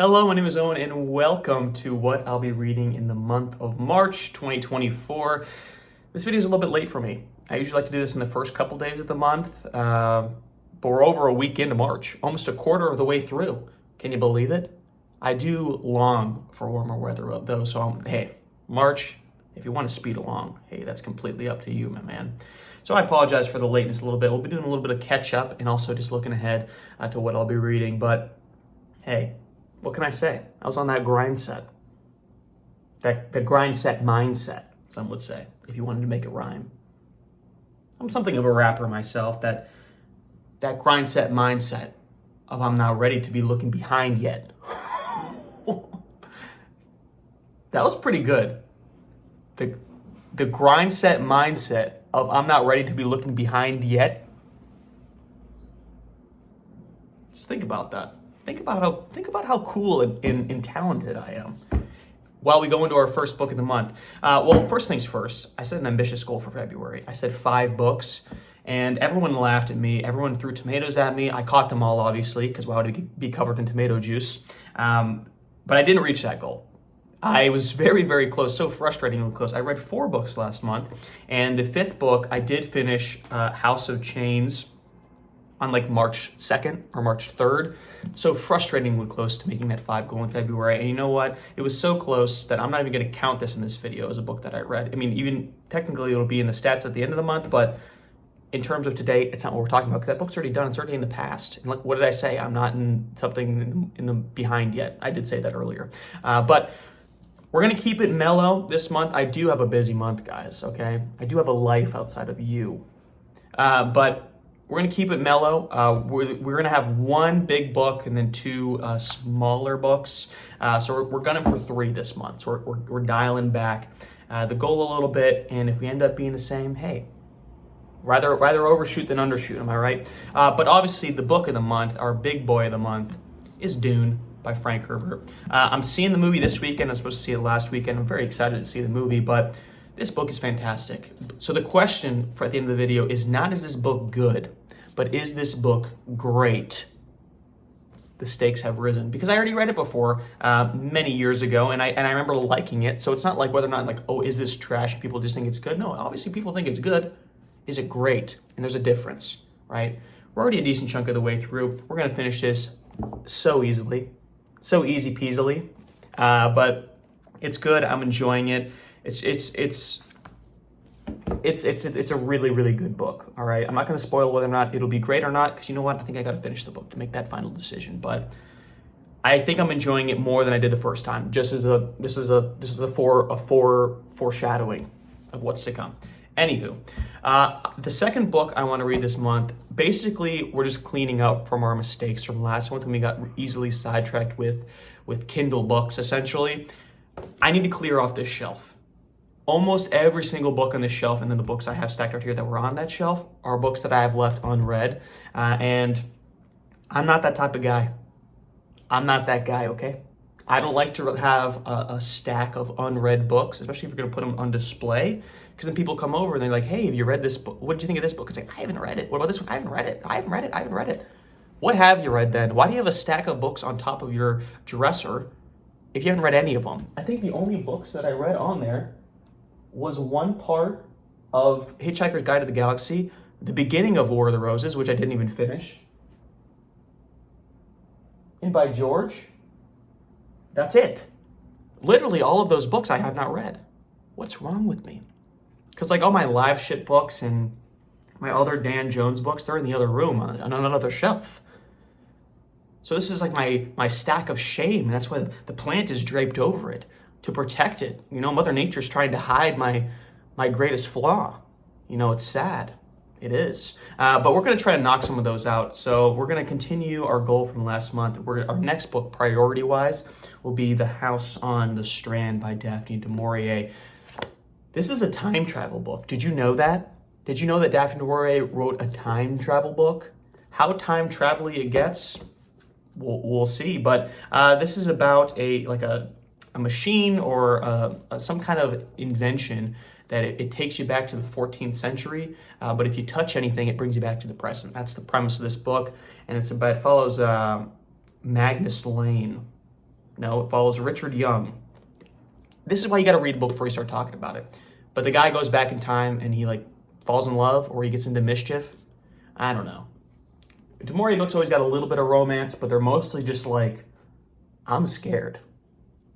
Hello, my name is Owen, and welcome to what I'll be reading in the month of March 2024. This video is a little bit late for me. I usually like to do this in the first couple days of the month, but we're over a week into March, almost a quarter of the way through. Can you believe it? I do long for warmer weather, though, so hey, March, if you want to speed along, hey, that's completely up to you, my man. So I apologize for the lateness a little bit. We'll be doing a little bit of catch up and also just looking ahead to what I'll be reading, but hey, what can I say? I was on that grind set. The grind set mindset, some would say, if you wanted to make it rhyme. I'm something of a rapper myself, that grind set mindset of I'm not ready to be looking behind yet. That was pretty good. The grind set mindset of I'm not ready to be looking behind yet. Just think about that. Think about how cool and talented I am. While we go into our first book of the month. Well, first things first, I set an ambitious goal for February. I said 5 books, and everyone laughed at me. Everyone threw tomatoes at me. I caught them all, obviously, because why would it be covered in tomato juice? But I didn't reach that goal. I was very, very close, so frustratingly close. I read 4 books last month, and the 5th book, I did finish House of Chains on like March 2nd or March 3rd. So frustratingly close to making that 5 goal in February. And you know what? It was so close that I'm not even going to count this in this video as a book that I read. I mean, even technically it'll be in the stats at the end of the month, but in terms of today, it's not what we're talking about because that book's already done. It's already in the past. And like, what did I say? I'm not in something in the behind yet. I did say that earlier. But we're going to keep it mellow this month. I do have a busy month, guys, okay? I do have a life outside of you. But we're going to keep it mellow. We're going to have 1 big book and then 2 smaller books. So we're gunning for 3 this month. So we're dialing back the goal a little bit. And if we end up being the same, hey, rather overshoot than undershoot, am I right? But obviously the book of the month, our big boy of the month, is Dune by Frank Herbert. I'm seeing the movie this weekend. I was supposed to see it last weekend. I'm very excited to see the movie, but this book is fantastic. So the question for at the end of the video is not, is this book good? But is this book great? The stakes have risen because I already read it before many years ago, and I remember liking it. So it's not like whether or not like, oh, is this trash? People just think it's good. No, obviously people think it's good. Is it great? And there's a difference, right? We're already a decent chunk of the way through. We're gonna finish this so easily, so easy peasily. But it's good. I'm enjoying it. It's a really, really good book, all right? I'm not going to spoil whether or not it'll be great or not, because you know what? I think I got to finish the book to make that final decision. But I think I'm enjoying it more than I did the first time. This is a foreshadowing of what's to come. Anywho, the second book I want to read this month, basically we're just cleaning up from our mistakes from last month when we got easily sidetracked with Kindle books, essentially. I need to clear off this shelf. Almost every single book on this shelf, and then the books I have stacked out here that were on that shelf, are books that I have left unread. And I'm not that type of guy. I'm not that guy, okay? I don't like to have a stack of unread books, especially if you're going to put them on display, because then people come over and they're like, hey, have you read this book? What did you think of this book? It's like, I haven't read it. What about this one? I haven't read it. I haven't read it. What have you read then? Why do you have a stack of books on top of your dresser if you haven't read any of them? I think the only books that I read on there was one part of Hitchhiker's Guide to the Galaxy, the beginning of War of the Roses, which I didn't even finish, and by George, that's it. Literally all of those books I have not read. What's wrong with me? Because like all my live shit books and my other Dan Jones books, they're in the other room on another shelf. So this is like my stack of shame, and that's why the plant is draped over it, to protect it. You know, Mother Nature's trying to hide my greatest flaw. You know, it's sad. It is. But we're going to try to knock some of those out. So we're going to continue our goal from last month. Our next book, priority-wise, will be The House on the Strand by Daphne du Maurier. This is a time travel book. Did you know that? Did you know that Daphne du Maurier wrote a time travel book? How time travel-y it gets, we'll see. But this is about a machine or some kind of invention that it takes you back to the 14th century, but if you touch anything, it brings you back to the present. That's the premise of this book, and it follows Magnus Lane. No, it follows Richard Young. This is why you got to read the book before you start talking about it. But the guy goes back in time and he like falls in love or he gets into mischief. I don't know. DeMaurier books always got a little bit of romance, but they're mostly just like, I'm scared.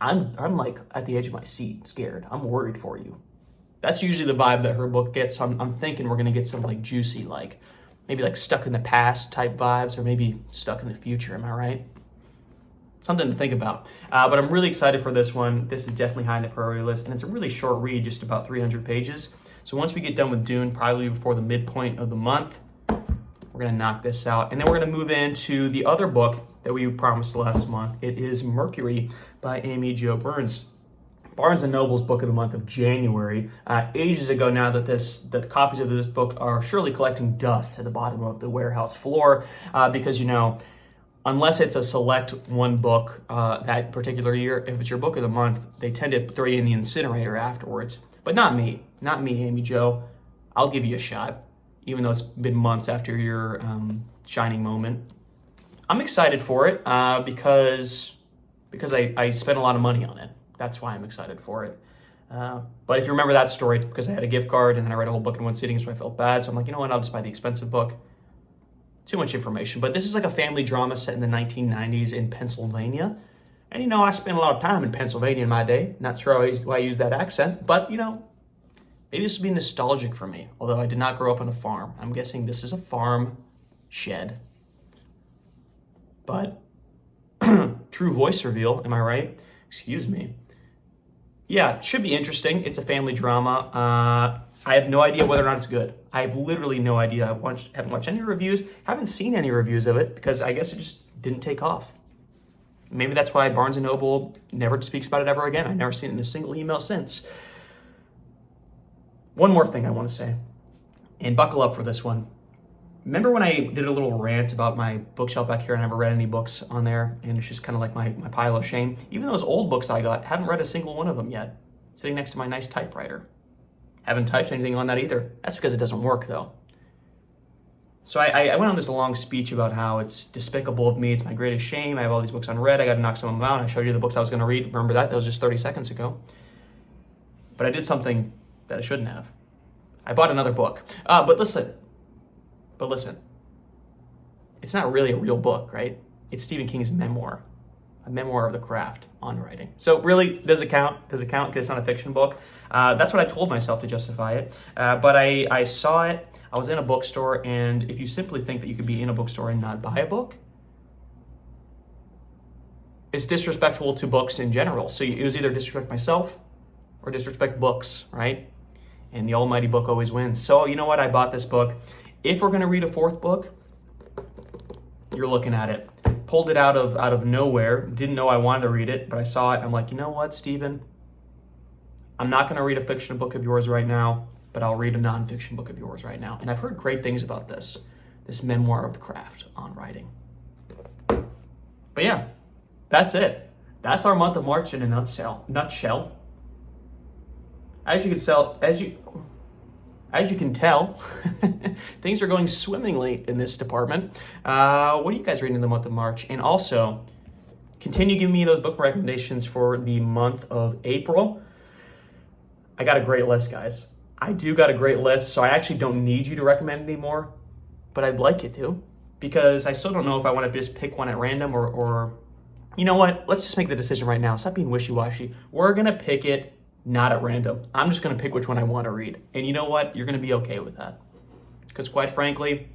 I'm like at the edge of my seat, scared. I'm worried for you. That's usually the vibe that her book gets. So I'm thinking we're gonna get some like juicy, like maybe like stuck in the past type vibes, or maybe stuck in the future. Am I right? Something to think about. But I'm really excited for this one. This is definitely high in the priority list, and it's a really short read, just about 300 pages. So once we get done with Dune, probably before the midpoint of the month, we're gonna knock this out. And then we're gonna move into the other book that we promised last month. It is Mercury by Amy Jo Burns. Barnes & Noble's book of the month of January. Ages ago now that the copies of this book are surely collecting dust at the bottom of the warehouse floor because, you know, unless it's a select one book that particular year, if it's your book of the month, they tend to throw you in the incinerator afterwards. But not me, Amy Jo. I'll give you a shot, even though it's been months after your shining moment. I'm excited for it because I spent a lot of money on it. That's why I'm excited for it. But if you remember that story, it's because I had a gift card and then I read a whole book in one sitting, so I felt bad. So I'm like, you know what, I'll just buy the expensive book. Too much information. But this is like a family drama set in the 1990s in Pennsylvania. And, you know, I spent a lot of time in Pennsylvania in my day. Not sure why I use that accent, but, you know, maybe this will be nostalgic for me, although I did not grow up on a farm. I'm guessing this is a farm shed. But true voice reveal, am I right? Excuse me. Yeah, it should be interesting. It's a family drama. I have no idea whether or not it's good. I have literally no idea. I haven't watched any reviews, haven't seen any reviews of it because I guess it just didn't take off. Maybe that's why Barnes & Noble never speaks about it ever again. I've never seen it in a single email since. One more thing I want to say, and buckle up for this one. Remember when I did a little rant about my bookshelf back here and I never read any books on there, and it's just kind of like my pile of shame? Even those old books I got, haven't read a single one of them yet. Sitting next to my nice typewriter. Haven't typed anything on that either. That's because it doesn't work though. So I went on this long speech about how it's despicable of me, it's my greatest shame, I have all these books unread, I gotta knock some of them out. I showed you the books I was gonna read. Remember that? That was just 30 seconds ago. But I did something that I shouldn't have. I bought another book. But listen, it's not really a real book, right? It's Stephen King's memoir, a memoir of the craft on writing. So really, does it count? Does it count because it's not a fiction book? That's what I told myself to justify it. But I saw it, I was in a bookstore, and if you simply think that you could be in a bookstore and not buy a book, it's disrespectful to books in general. So it was either disrespect myself or disrespect books, right? And the almighty book always wins. So you know what? I bought this book. If we're gonna read a fourth book, you're looking at it. Pulled it out of nowhere. Didn't know I wanted to read it, but I saw it. I'm like, you know what, Stephen? I'm not gonna read a fiction book of yours right now, but I'll read a nonfiction book of yours right now. And I've heard great things about this memoir of the craft on writing. But yeah, that's it. That's our month of March in a nutshell. As you can tell, things are going swimmingly in this department. What are you guys reading in the month of March? And also, continue giving me those book recommendations for the month of April. I got a great list, guys. I do got a great list, so I actually don't need you to recommend anymore, but I'd like you to, because I still don't know if I want to just pick one at random or you know what? Let's just make the decision right now. Stop being wishy-washy. We're going to pick it not at random. I'm just going to pick which one I want to read. And you know what? You're going to be okay with that. Because quite frankly,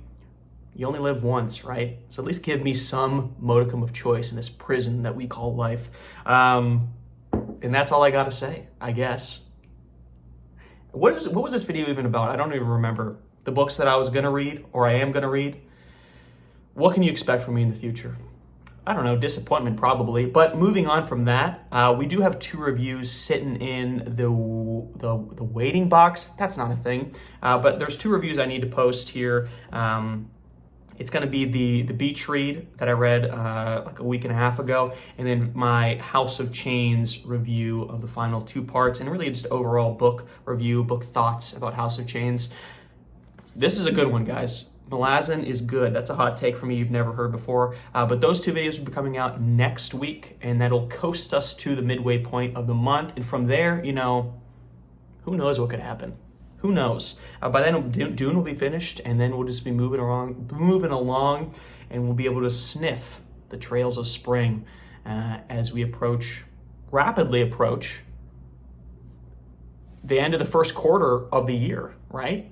you only live once, right? So at least give me some modicum of choice in this prison that we call life. And that's all I got to say, I guess. What was this video even about? I don't even remember. The books that I was going to read or I am going to read. What can you expect from me in the future? I don't know, disappointment probably. But moving on from that, we do have 2 reviews sitting in the waiting box. That's not a thing. But there's 2 reviews I need to post here. It's going to be the beach read that I read like a week and a half ago, and then my House of Chains review of the final 2 parts, and really just overall book review, book thoughts about House of Chains. This is a good one, guys. Malazan is good. That's a hot take from me you've never heard before. But those 2 videos will be coming out next week, and that'll coast us to the midway point of the month. And from there, you know, who knows what could happen? Who knows? By then, Dune will be finished, and then we'll just be moving along, and we'll be able to sniff the trails of spring as we rapidly approach the end of the first quarter of the year, right?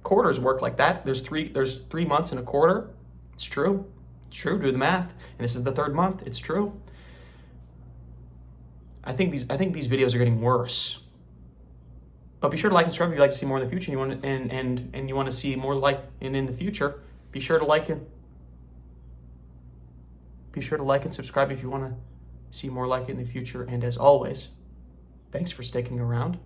Quarters work like that. There's 3 months in a quarter. It's true. It's true. Do the math. And this is the 3rd month. It's true. I think these videos are getting worse. But be sure to like and subscribe if you'd like to see more in the future, and you want to see more in the future. Be sure to like and subscribe if you want to see more like it in the future. And as always, thanks for sticking around.